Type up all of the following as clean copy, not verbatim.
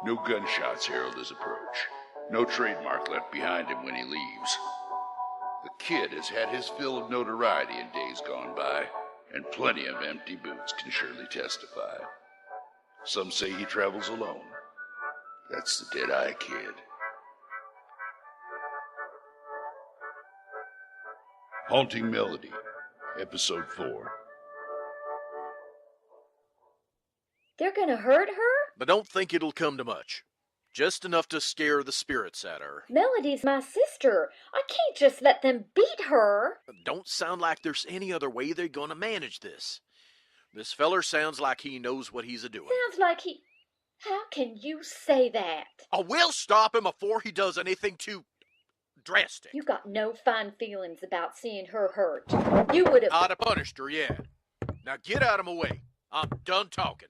No gunshots herald his approach. No trademark left behind him when he leaves. The kid has had his fill of notoriety in days gone by, and plenty of empty boots can surely testify. Some say he travels alone. That's the Deadeye Kid. Haunting Melody, Episode 4. They're gonna hurt her? But don't think it'll come to much. Just enough to scare the spirits at her. Melody's my sister. I can't just let them beat her. Don't sound like there's any other way they're gonna manage this. This feller sounds like he knows what he's a-doing. Sounds like he... How can you say that? I will stop him before he does anything too drastic. You got no fine feelings about seeing her hurt. You would have... I'd have punished her, yeah. Now get out of my way. I'm done talking.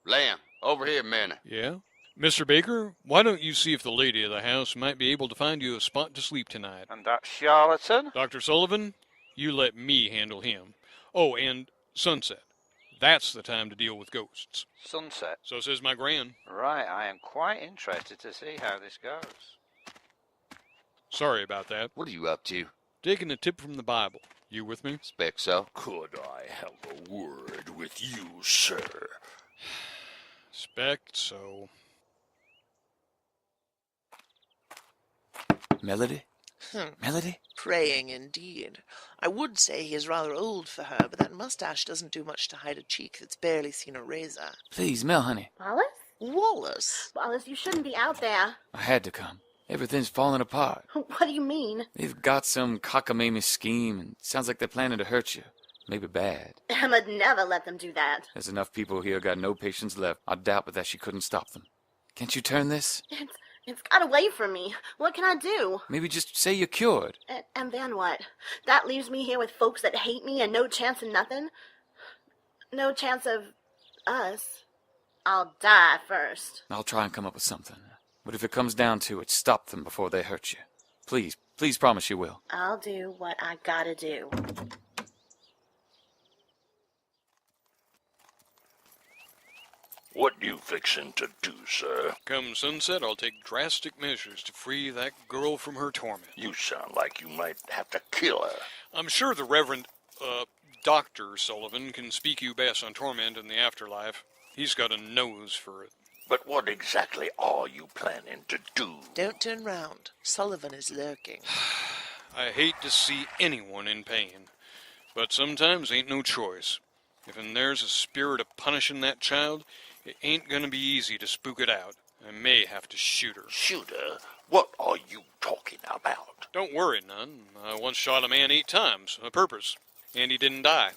Lem, over here a minute. Yeah? Mr. Baker, why don't you see if the lady of the house might be able to find you a spot to sleep tonight? And that charlatan? Dr. Sullivan, you let me handle him. Oh, and sunset. That's the time to deal with ghosts. Sunset? So says my gran. Right, I am quite interested to see how this goes. Sorry about that. What are you up to? Taking a tip from the Bible. You with me? Spec so. Could I have a word with you, sir? Spect so. Melody? Melody? Praying indeed. I would say he is rather old for her, but that mustache doesn't do much to hide a cheek that's barely seen a razor. Please, Mel, honey. Wallace? Wallace? Wallace, you shouldn't be out there. I had to come. Everything's falling apart. What do you mean? They've got some cockamamie scheme, and it sounds like they're planning to hurt you. Maybe bad. Emma'd never let them do that. There's enough people here got no patience left. I doubt but that she couldn't stop them. Can't you turn this? It's got away from me. What can I do? Maybe just say you're cured. And then what? That leaves me here with folks that hate me and no chance of nothing? No chance of us. I'll die first. I'll try and come up with something. But if it comes down to it, stop them before they hurt you. Please, please promise you will. I'll do what I gotta do. What you fixin' to do, sir? Come sunset, I'll take drastic measures to free that girl from her torment. You sound like you might have to kill her. I'm sure the Reverend, Dr. Sullivan can speak you best on torment in the afterlife. He's got a nose for it. But what exactly are you planning to do? Don't turn round. Sullivan is lurking. I hate to see anyone in pain, but sometimes ain't no choice. If there's a spirit of punishing that child, it ain't gonna be easy to spook it out. I may have to shoot her. Shoot her? What are you talking about? Don't worry none. I once shot a man 8 times, a purpose, and he didn't die.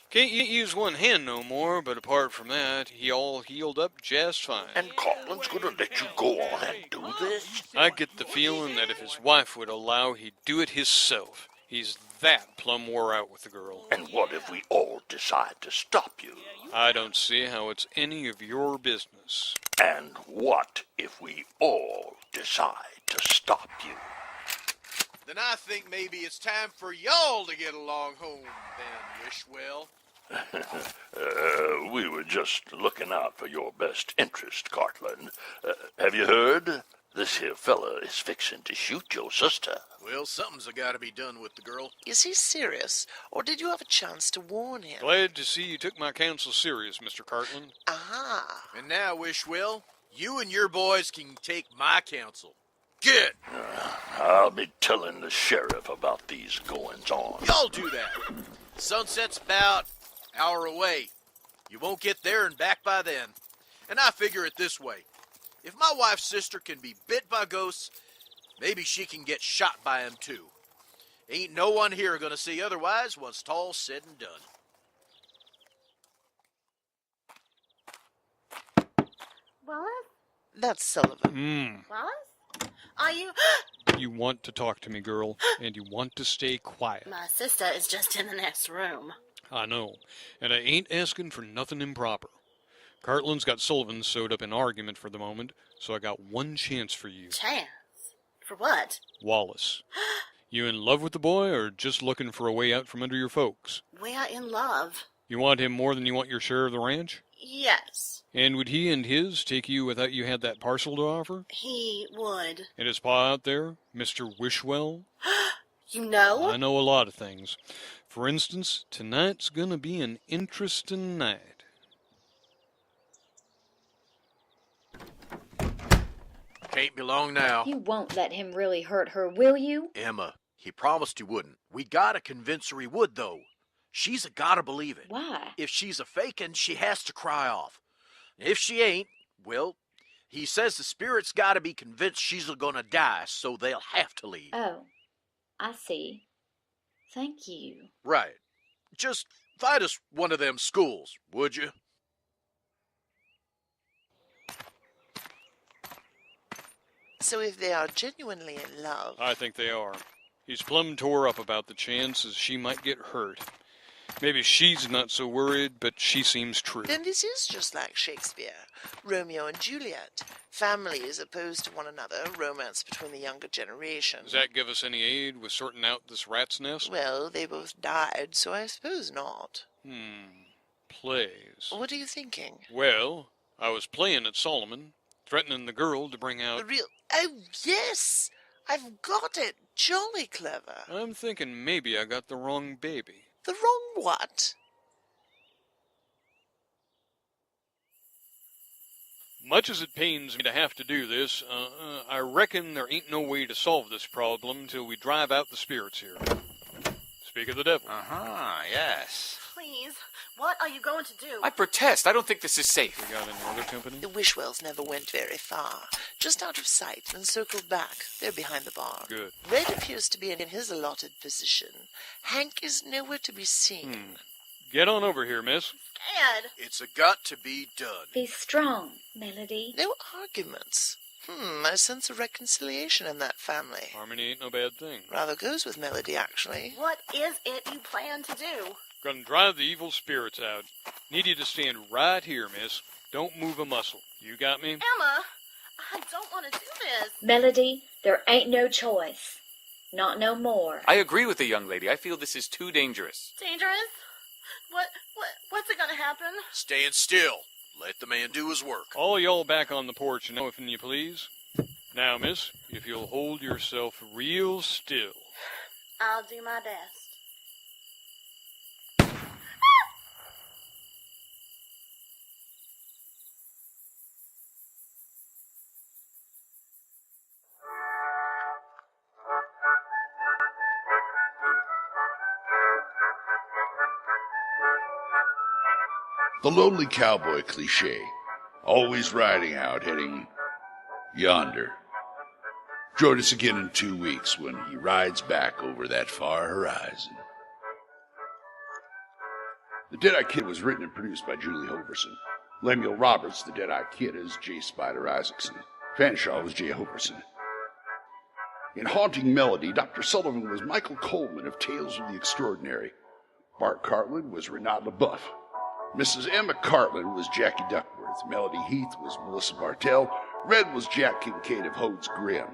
Can't use one hand no more, but apart from that, he all healed up just fine. And Cartland's gonna let you go on and do this? I get the feeling that if his wife would allow, he'd do it hisself. He's that plumb wore out with the girl. And what if we all decide to stop you? I don't see how it's any of your business. And what if we all decide to stop you? Then I think maybe it's time for y'all to get along home, then, Wishwell. We were just looking out for your best interest, Cartland. Have you heard? This here fella is fixing to shoot your sister. Well, something's got to be done with the girl. Is he serious, or did you have a chance to warn him? Glad to see you took my counsel serious, Mr. Cartland. Aha! And now, Wishwell, you and your boys can take my counsel. Get! I'll be telling the sheriff about these goings-on. Y'all do that. Sunset's about an hour away. You won't get there and back by then. And I figure it this way. If my wife's sister can be bit by ghosts, maybe she can get shot by them too. Ain't no one here gonna see otherwise once it's all said and done. Wallace? That's Sullivan. Wallace? Are you... You want to talk to me, girl, and you want to stay quiet. My sister is just in the next room. I know, and I ain't asking for nothing improper. Cartland's got Sullivan sewed up in argument for the moment, so I got one chance for you. Chance? For what? Wallace. You in love with the boy, or just looking for a way out from under your folks? We are in love. You want him more than you want your share of the ranch? Yes, And would he and his take you without you had that parcel to offer? he would. And his pa out there, Mr. Wishwell? You know? I know a lot of things. For instance, tonight's gonna be an interesting night. Can't be long now. You won't let him really hurt her, will you? Emma, he promised he wouldn't. We gotta convince her he would, though. She's a gotta believe it. Why? If she's a fakin', she has to cry off. If she ain't, well, he says the spirit's gotta be convinced she's gonna die, so they'll have to leave. Oh, I see. Thank you. Right. Just find us one of them schools, would you? So if they are genuinely in love... I think they are. He's plumb tore up about the chances she might get hurt. Maybe she's not so worried, but she seems true. Then this is just like Shakespeare. Romeo and Juliet. Families opposed to one another, romance between the younger generation. Does that give us any aid with sorting out this rat's nest? Well, they both died, so I suppose not. Plays. What are you thinking? Well, I was playing at Sullivan, threatening the girl to bring out... The real... Oh, yes! I've got it! Jolly clever. I'm thinking maybe I got the wrong baby. The wrong what? Much as it pains me to have to do this, I reckon there ain't no way to solve this problem till we drive out the spirits here. Speak of the devil. Yes. Please, what are you going to do? I protest. I don't think this is safe. We got any other company? The Wishwells never went very far. Just out of sight, then circled back. They're behind the bar. Good. Red appears to be in his allotted position. Hank is nowhere to be seen. Get on over here, miss. Dad! It's a got to be done. Be strong, Melody. No arguments. I sense a reconciliation in that family. Harmony ain't no bad thing. Rather goes with Melody, actually. What is it you plan to do? Gonna drive the evil spirits out. Need you to stand right here, miss. Don't move a muscle. You got me? Emma, I don't want to do this. Melody, there ain't no choice. Not no more. I agree with the young lady. I feel this is too dangerous. Dangerous? What's it gonna happen? Stand still. Let the man do his work. All y'all back on the porch now, if you please. Now, miss, if you'll hold yourself real still. I'll do my best. The lonely cowboy cliché, always riding out, heading yonder. Join us again in 2 weeks when he rides back over that far horizon. The Deadeye Kid was written and produced by Julie Hoverson. Lemuel Roberts, the Deadeye Kid, is J. Spyder Isaacson. Fanshaw was J. Hoverson. In Haunting Melody, Dr. Sullivan was Michael Coleman of Tales of the Extraordinary. Bart Cartland was Reynaud LeBoeuf. Mrs. Emma Cartland was Jacquie Duckworth. Melody Heath was Melissa Bartell. Red was Jack Kincaid of Hoad's Grim.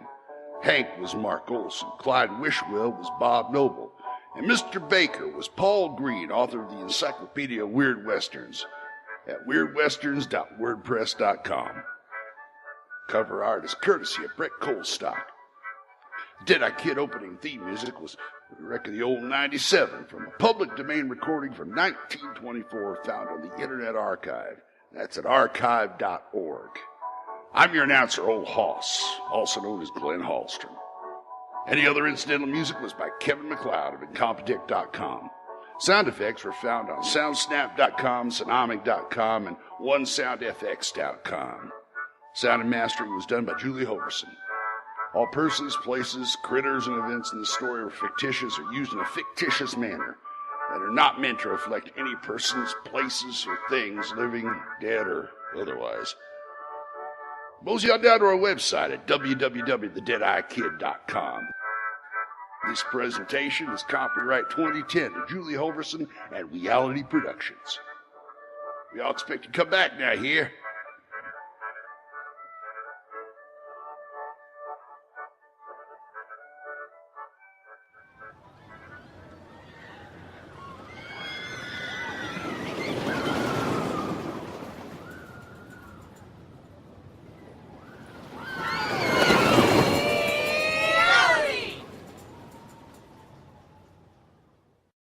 Hank was Mark Olson. Clyde Wishwell was Bob Noble. And Mr. Baker was Paul Green, author of the Encyclopedia of Weird Westerns at weirdwesterns.wordpress.com. Cover art is courtesy of Brett Coulstock. Deadeye Kid opening theme music was the wreck of the old 97 from a public domain recording from 1924 found on the Internet Archive. That's at archive.org. I'm your announcer, Old Hoss, also known as Glen Hallstrom. Any other incidental music was by Kevin MacLeod of Incompetech.com. Sound effects were found on Soundsnap.com, Sonomic.com, and OneSoundFX.com. Sound and mastering was done by Julie Hoverson. All persons, places, critters, and events in the story are fictitious or used in a fictitious manner that are not meant to reflect any persons, places, or things, living, dead, or otherwise. Mosey on down to our website at www.thedeadeyekid.com. This presentation is copyright 2010 to Julie Hoverson and Reality Productions. We all expect you to come back now here.